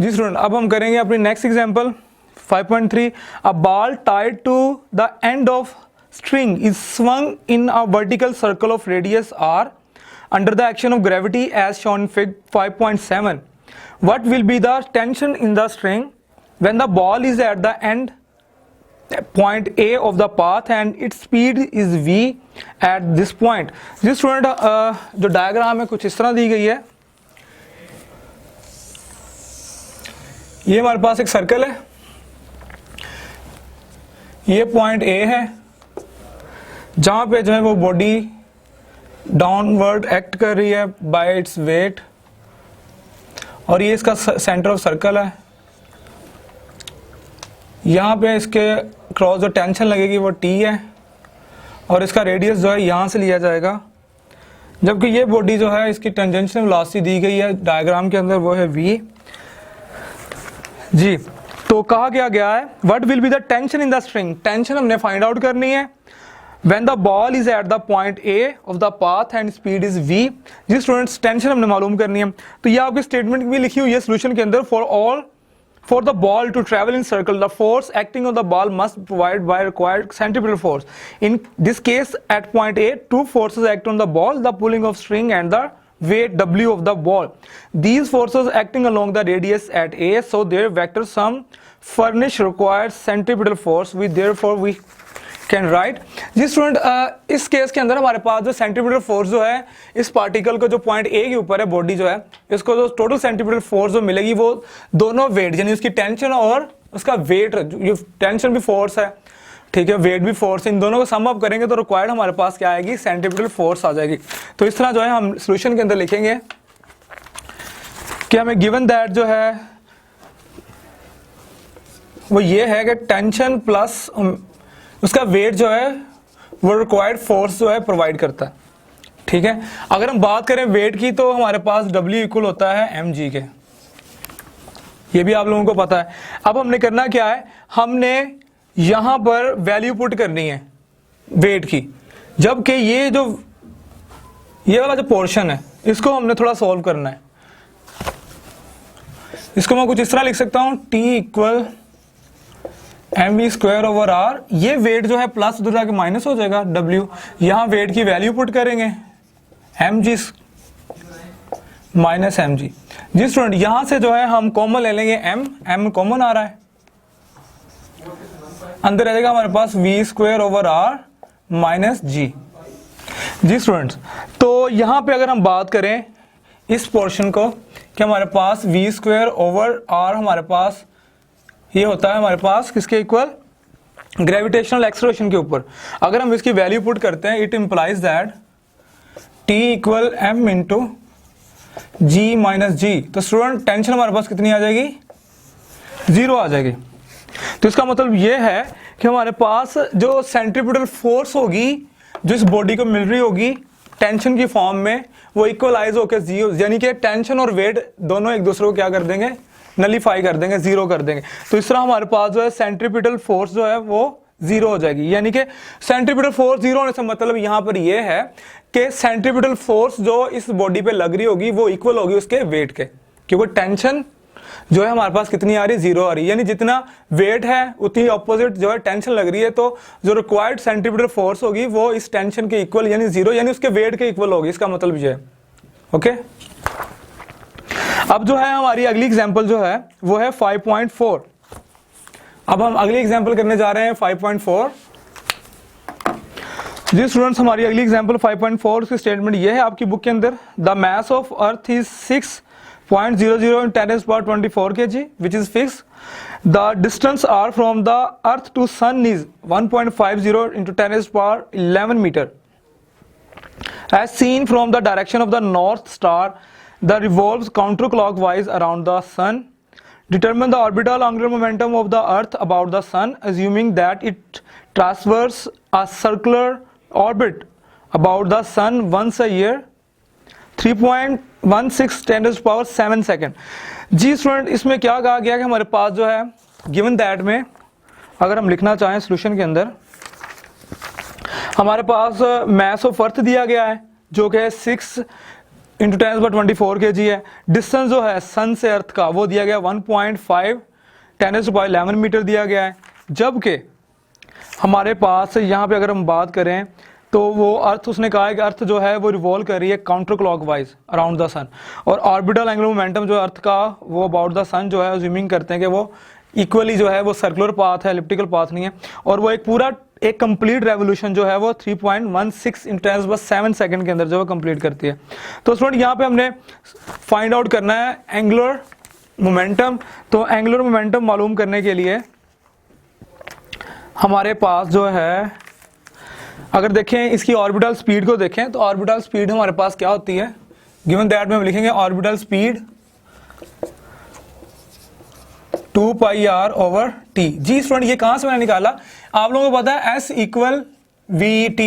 जी student, अब हम करेंगे अपनी next example 5.3। A ball tied to the end of string is swung in a vertical circle of radius r under the action of gravity as shown in fig 5.7. What will be the tension in the string when the ball is at the end point A of the path and its speed is v at this point? जी student, जो diagram है कुछ इस तरह दी गई है। ये हमारे पास एक सर्कल है, ये पॉइंट ए है जहां पे जो है वो बॉडी डाउनवर्ड एक्ट कर रही है बाय इट्स वेट, और ये इसका सेंटर ऑफ सर्कल है। यहाँ पे इसके क्रॉस जो टेंशन लगेगी वो टी है, और इसका रेडियस जो है यहाँ से लिया जाएगा, जबकि ये बॉडी जो है इसकी टेंजेंशियल वेलोसिटी दी गई है डायग्राम के अंदर, वो है v। जी, तो कहा गया है what will be the tension in the string. Tension हमने फाइंड आउट करनी है when the ball is at the point A of the path and speed is v। जी स्टूडेंट्स, टेंशन हमने मालूम करनी है, तो ये आपकी स्टेटमेंट भी लिखी हुई है सोल्यूशन के अंदर। For the ball to travel in circle, the force acting on the ball must provide by required centripetal force. In this case, at point A, two forces act on the ball: the pulling of string and the weight W of the ball. These forces acting along the radius at A, so their vector sum furnish required centripetal force. We can write. जी student, इस case के अंदर हमारे पास जो centripetal force जो है इस पार्टिकल को जो पॉइंट ए के ऊपर है बॉडी जो है, इसको जो टोटल सेंट्रीपिटल फोर्स जो मिलेगी वो दोनों वेट यानी उसकी टेंशन और उसका वेट, ये टेंशन भी फोर्स है, ठीक है, वेट भी फोर्स है, इन दोनों को सम अप करेंगे तो रिक्वायर्ड हमारे पास क्या आएगी, सेंट्रीपिटल फोर्स आ जाएगी। तो इस तरह जो है हम सोल्यूशन के अंदर लिखेंगे कि हमें गिवन दैट जो है वो ये है कि टेंशन प्लस उसका वेट जो है वो रिक्वायर्ड फोर्स जो है प्रोवाइड करता है, ठीक है। अगर हम बात करें वेट की तो हमारे पास W इक्वल होता है mg के, ये भी आप लोगों को पता है। अब हमने करना क्या है, हमने यहां पर वैल्यू पुट करनी है वेट की, जबकि ये वाला जो पोर्शन है इसको हमने थोड़ा सॉल्व करना है। इसको मैं कुछ इस तरह लिख सकता हूं, T equal mv square over r। ये वेट जो है प्लस उधर जाके माइनस हो जाएगा w, यहां वेट की वैल्यू पुट करेंगे mg माइनस mg। जी स्टूडेंट, यहां से जो है हम कॉमन ले लेंगे m कॉमन आ रहा है, अंदर रहेगा हमारे पास v square over r minus g। जी स्टूडेंट्स, तो यहां पे अगर हम बात करें इस पोर्शन को कि हमारे पास v स्क्वायर ओवर r हमारे पास ये होता है हमारे पास किसके इक्वल, ग्रेविटेशनल एक्सेलरेशन के ऊपर। अगर हम इसकी वैल्यू पुट करते हैं it implies that T equal m into g minus g. तो स्टूडेंट टेंशन हमारे पास कितनी आ जाएगी, 0 आ जाएगी। तो इसका मतलब ये है कि हमारे पास जो सेंट्रीपिटल फोर्स होगी जो इस बॉडी को मिल रही होगी टेंशन की फॉर्म में, वो इक्वलाइज होकर 0, यानी कि टेंशन और वेट दोनों एक दूसरे को क्या कर देंगे, नलीफाई कर देंगे, 0 कर देंगे। तो इस तरह हमारे पास जो है सेंट्रीपिटल फोर्स जो है वो 0 हो जाएगी, यानी कि सेंट्रीपिटल फोर्स 0 होने से मतलब यहां पर ये है कि सेंट्रीपिटल फोर्स जो इस बॉडी पे लग रही होगी वो इक्वल होगी उसके वेट के, क्योंकि टेंशन जो है हमारे पास कितनी आ रही है, 0 आ रही है, यानी जितना वेट है उतनी ऑपोजिट जो है टेंशन लग रही है, तो जो रिक्वायर्ड सेंट्रीपिटल फोर्स होगी वो इस टेंशन के इक्वल यानी 0 यानी उसके वेट के इक्वल होगी। इसका मतलब ये है, ओके। अब जो है हमारी अगली एग्जांपल जो है वो है 5.4। अब हम अगली एग्जांपल करने जा रहे हैं 5.4। जी स्टूडेंट्स, हमारी अगली एग्जांपल 5.4 की स्टेटमेंट ये है आपकी बुक के अंदर, the mass of earth is 6.00 × 10⁻24 kg which is fixed. The distance r from the earth to sun is 1.50 × 10⁻11 meter. As seen from the direction of the north star, the revolves counterclockwise around the sun. Determine the orbital angular momentum of the earth about the sun, assuming that it traverses a circular orbit about the sun once a year, 3.16 × 10⁻7 second. जी student, इसमें क्या कहा गया कि हमारे पास जो है गिवन दैट में अगर हम लिखना चाहें सोल्यूशन के अंदर, हमारे पास मास ऑफ अर्थ दिया गया है जो कि 6 इंटू 10⁻24 kg है। डिस्टेंस जो है सन से अर्थ का वो दिया गया 1.5 10⁻11 मीटर दिया गया है। जबकि हमारे पास यहाँ पे अगर हम बात करें तो वो अर्थ उसने कहा है कि अर्थ जो है वो रिवॉल्व कर रही है काउंटर क्लॉकवाइज अराउंड द सन, और ऑर्बिटल एंगुलर मोमेंटम जो है अर्थ का वो अबाउट द सन जो है अज्यूमिंग करते हैं कि वो इक्वली जो है वो सर्कुलर पाथ है, एलिप्टिकल पाथ नहीं है, और वो एक कंप्लीट रेवोल्यूशन जो है वो 3.16 × 10⁻7 सेकंड के अंदर जो है कंप्लीट करती है। तो स्टूडेंट यहाँ पे हमने फाइंड आउट करना है एंगुलर मोमेंटम। तो एंगुलर मोमेंटम मालूम करने के लिए हमारे पास जो है, अगर देखें इसकी ऑर्बिटल स्पीड को देखें तो ऑर्बिटल स्पीड हमारे पास क्या होती है, गिवन दैट में हम लिखेंगे ऑर्बिटल स्पीड 2πr/t। जी स्टूडेंट ये कहां से मैंने निकाला, आप लोगों को पता है S = vt,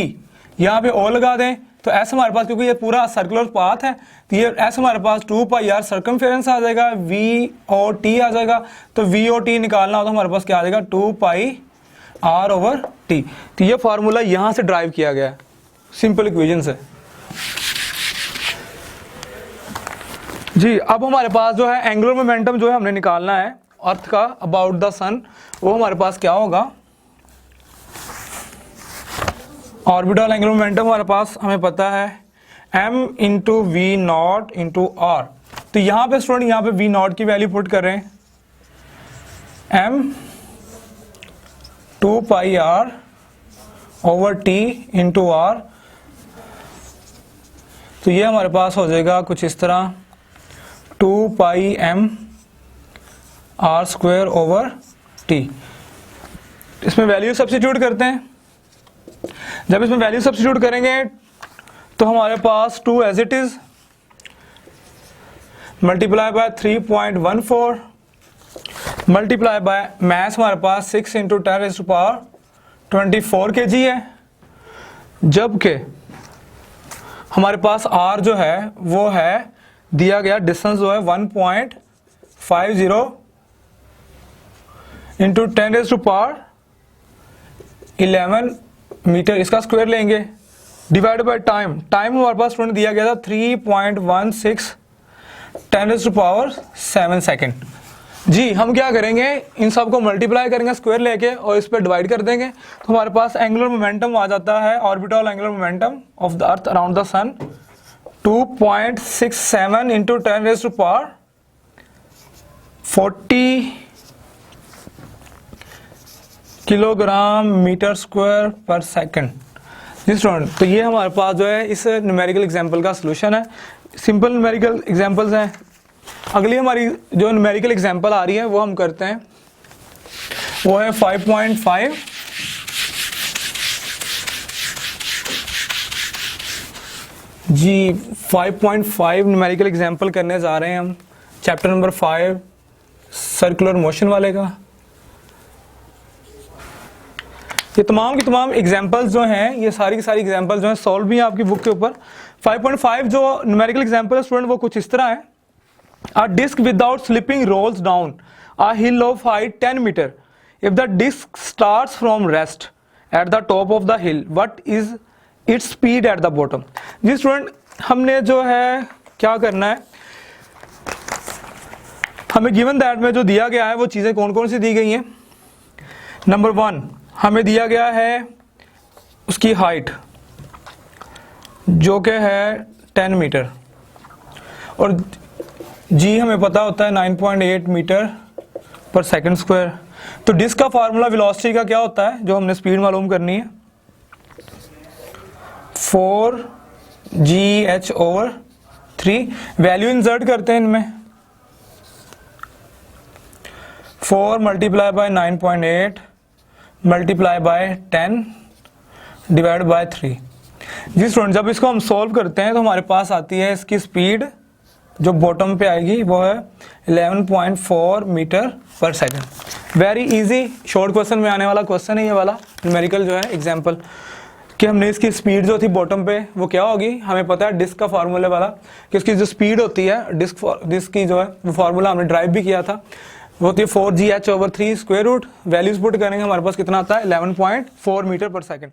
यहाँ पे O लगा दें तो S हमारे पास, क्योंकि ये पूरा सर्कुलर पाथ है तो ये S हमारे पास 2πr सर्कमफेरेंस आ जाएगा, VOT आ जाएगा। तो VOT निकालना हो तो हमारे पास क्या आ जाएगा 2πr/t। तो ये फार्मूला यहां से ड्राइव किया गया है सिंपल इक्वेशन से। जी अब हमारे पास जो है एंगुलर मोमेंटम जो है हमने निकालना है अर्थ का अबाउट द सन, वो हमारे पास क्या होगा, ऑर्बिटल एंगुलर मोमेंटम हमारे पास हमें पता है m × v0 × r। तो यहाँ पे स्टूडेंट यहाँ पे v0 की वैल्यू पुट कर रहे हैं m 2πr/t × r। तो ये हमारे पास हो जाएगा कुछ इस तरह 2πm r²/t। इसमें वैल्यू सब्स्टिट्यूट करते हैं। जब इसमें वैल्यू सब्स्टिट्यूट करेंगे तो हमारे पास 2 as it is multiply by 3.14 multiply by mass हमारे पास 6 × 10⁻24 kg है। जबकि हमारे पास r जो है वो है दिया गया डिस्टेंस जो है 1.50 × 10⁻11 मीटर, इसका स्क्वायर लेंगे डिवाइड बाय टाइम। टाइम हमारे पास स्टूडेंट दिया गया था 3.16 10⁻7 सेकेंड। जी हम क्या करेंगे, इन सब को मल्टीप्लाई करेंगे स्क्वायर लेके और इस पर डिवाइड कर देंगे तो हमारे पास एंगुलर मोमेंटम आ जाता है, orbital angular momentum of the earth around the sun 2.67 × 10⁻40 kilogram metre square पर सेकंड। जी स्टूडेंट तो ये हमारे पास जो है इस न्यूमेरिकल एग्जांपल का सलूशन है। सिंपल न्यूमेरिकल एग्जांपल्स हैं। अगली हमारी जो न्यूमेरिकल एग्जांपल आ रही है वो हम करते हैं, वो है 5.5। जी 5.5 न्यूमेरिकल एग्जांपल करने जा रहे हैं हम, चैप्टर नंबर 5 सर्कुलर मोशन वाले का। ये तमाम की तमाम एग्जांपल्स जो हैं, ये सारी की सारी एग्जांपल्स जो हैं सॉल्व भी हैं आपकी बुक के ऊपर। 5.5 जो न्यूमेरिकल एग्जांपल है स्टूडेंट वो कुछ इस तरह है। A disc without slipping rolls down a hill of height 10 metre. If the disc starts from rest at the top of the hill, what is its speed at the bottom. जी student हमने जो है क्या करना है, हमें given that में जो दिया गया है वो चीज़ें कौन कौन सी दी गई हैं। नंबर 1 हमें दिया गया है उसकी हाइट जो कि है 10 मीटर, और जी हमें पता होता है 9.8 मीटर पर सेकंड स्क्वायर। तो डिस्क का फार्मूला वेलोसिटी का क्या होता है, जो हमने स्पीड मालूम करनी है 4gh/3। वैल्यू इंसर्ट करते हैं इनमें, 4 multiply by 9.8 multiply by 10 divide by 3। जी स्टूडेंट जब इसको हम सॉल्व करते हैं तो हमारे पास आती है इसकी स्पीड जो बॉटम पे आएगी वो है 11.4 मीटर पर second. Very easy short question में आने वाला क्वेश्चन है ये वाला न्यूमेरिकल जो है एग्जांपल, कि हमने इसकी स्पीड जो थी बॉटम पे वो क्या होगी, हमें पता है डिस्क का फार्मूले वाला कि इसकी जो स्पीड होती है डिस्क की जो है वो फार्मूला हमने ड्राइव भी किया था, वो होती है 4gh/3 square root. Values put करेंगे हमारे पास कितना आता है 11.4 मीटर पर सेकंड।